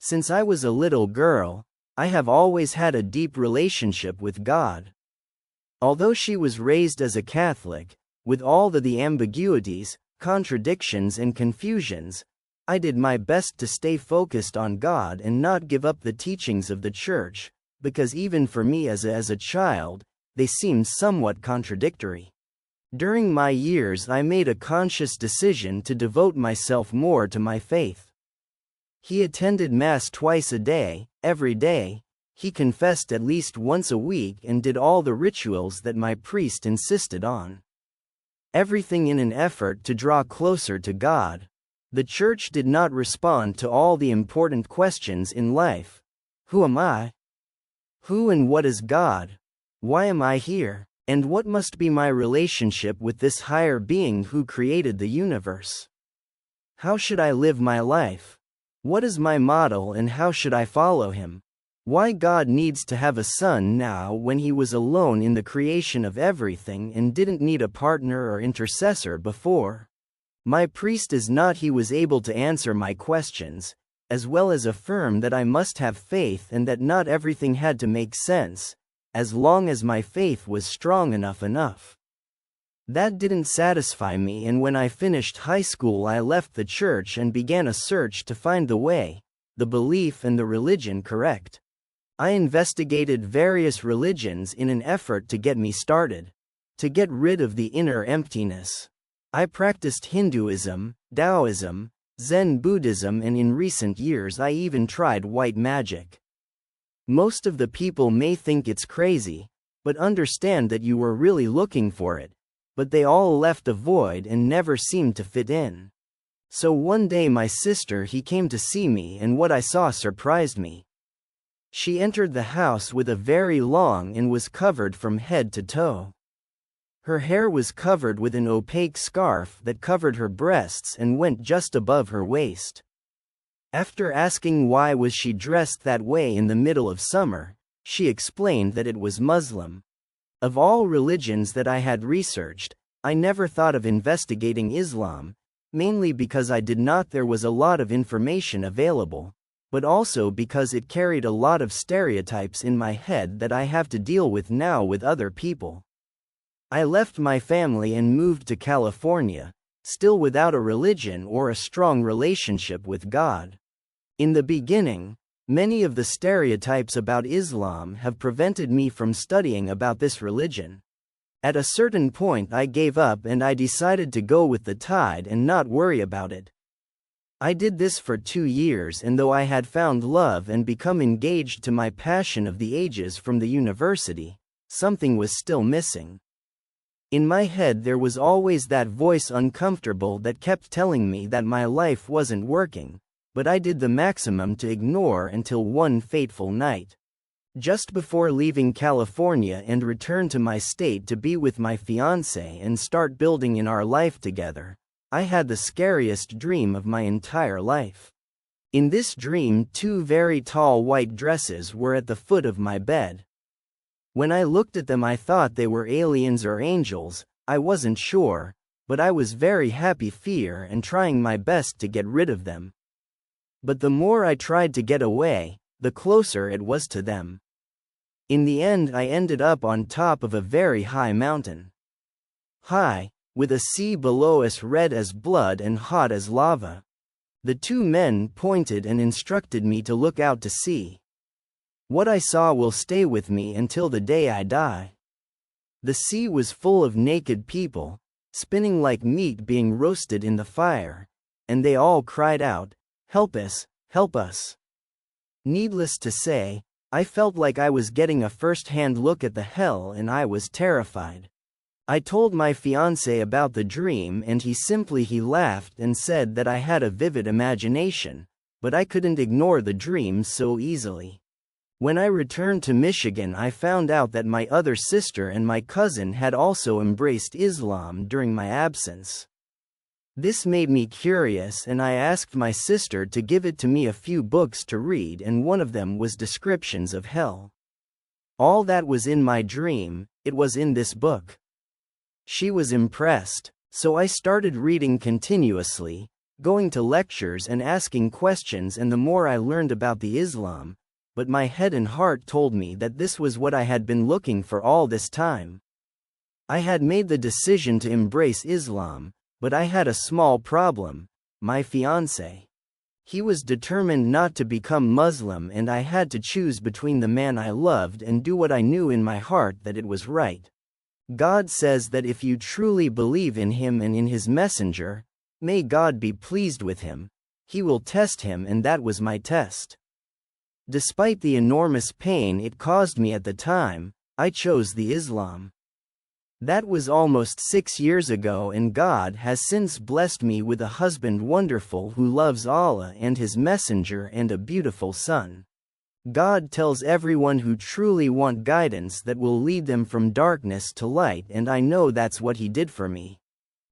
Since I was a little girl, I have always had a deep relationship with God. Although she was raised as a Catholic, with all the ambiguities, contradictions and confusions, I did my best to stay focused on God and not give up the teachings of the Church, because even for me as a child, they seemed somewhat contradictory. During my years I made a conscious decision to devote myself more to my faith. He attended Mass twice a day, every day. He confessed at least once a week and did all the rituals that my priest insisted on. Everything in an effort to draw closer to God. The Church did not respond to all the important questions in life. Who am I? Who and what is God? Why am I here? And what must be my relationship with this higher being who created the universe? How should I live my life? What is my model and how should I follow him? Why God needs to have a son now when he was alone in the creation of everything and didn't need a partner or intercessor before? My priest he was able to answer my questions, as well as affirm that I must have faith and that not everything had to make sense, as long as my faith was strong enough. That didn't satisfy me, and when I finished high school I left the Church and began a search to find the way, the belief and the religion correct. I investigated various religions in an effort to get me started, to get rid of the inner emptiness. I practiced Hinduism, Taoism, Zen Buddhism, and in recent years I even tried white magic. Most of the people may think it's crazy, but understand that you were really looking for it, but they all left a void and never seemed to fit in. So one day my sister came to see me, and what I saw surprised me. She entered the house with a very long and was covered from head to toe. Her hair was covered with an opaque scarf that covered her breasts and went just above her waist. After asking why was she dressed that way in the middle of summer, she explained that it was Muslim. Of all religions that I had researched, I never thought of investigating Islam, mainly because there was a lot of information available, but also because it carried a lot of stereotypes in my head that I have to deal with now with other people. I left my family and moved to California, still without a religion or a strong relationship with God. In the beginning, many of the stereotypes about Islam have prevented me from studying about this religion. At a certain point I gave up and I decided to go with the tide and not worry about it. I did this for 2 years, and though I had found love and become engaged to my passion of the ages from the university, something was still missing. In my head there was always that voice uncomfortable that kept telling me that my life wasn't working, but I did the maximum to ignore until one fateful night. Just before leaving California and return to my state to be with my fiancé and start building in our life together, I had the scariest dream of my entire life. In this dream 2 very tall white dresses were at the foot of my bed. When I looked at them I thought they were aliens or angels, I wasn't sure, but I was very happy and trying my best to get rid of them. But the more I tried to get away, the closer it was to them. In the end I ended up on top of a very high mountain. High, with a sea below us red as blood and hot as lava. The 2 men pointed and instructed me to look out to sea. What I saw will stay with me until the day I die. The sea was full of naked people, spinning like meat being roasted in the fire, and they all cried out, "Help us, help us." Needless to say, I felt like I was getting a first-hand look at the hell and I was terrified. I told my fiancé about the dream and he laughed and said that I had a vivid imagination, but I couldn't ignore the dream so easily. When I returned to Michigan I found out that my other sister and my cousin had also embraced Islam during my absence. This made me curious and I asked my sister to give it to me a few books to read, and one of them was descriptions of hell. All that was in my dream, it was in this book. She was impressed, so I started reading continuously, going to lectures and asking questions, and the more I learned about the Islam, but my head and heart told me that this was what I had been looking for all this time. I had made the decision to embrace Islam, but I had a small problem: my fiancé. He was determined not to become Muslim, and I had to choose between the man I loved and do what I knew in my heart that it was right. God says that if you truly believe in Him and in His messenger, may God be pleased with him, He will test him, and that was my test. Despite the enormous pain it caused me at the time, I chose the Islam. That was almost 6 years ago, and God has since blessed me with a husband wonderful who loves Allah and His messenger, and a beautiful son. God tells everyone who truly want guidance that will lead them from darkness to light, and I know that's what He did for me.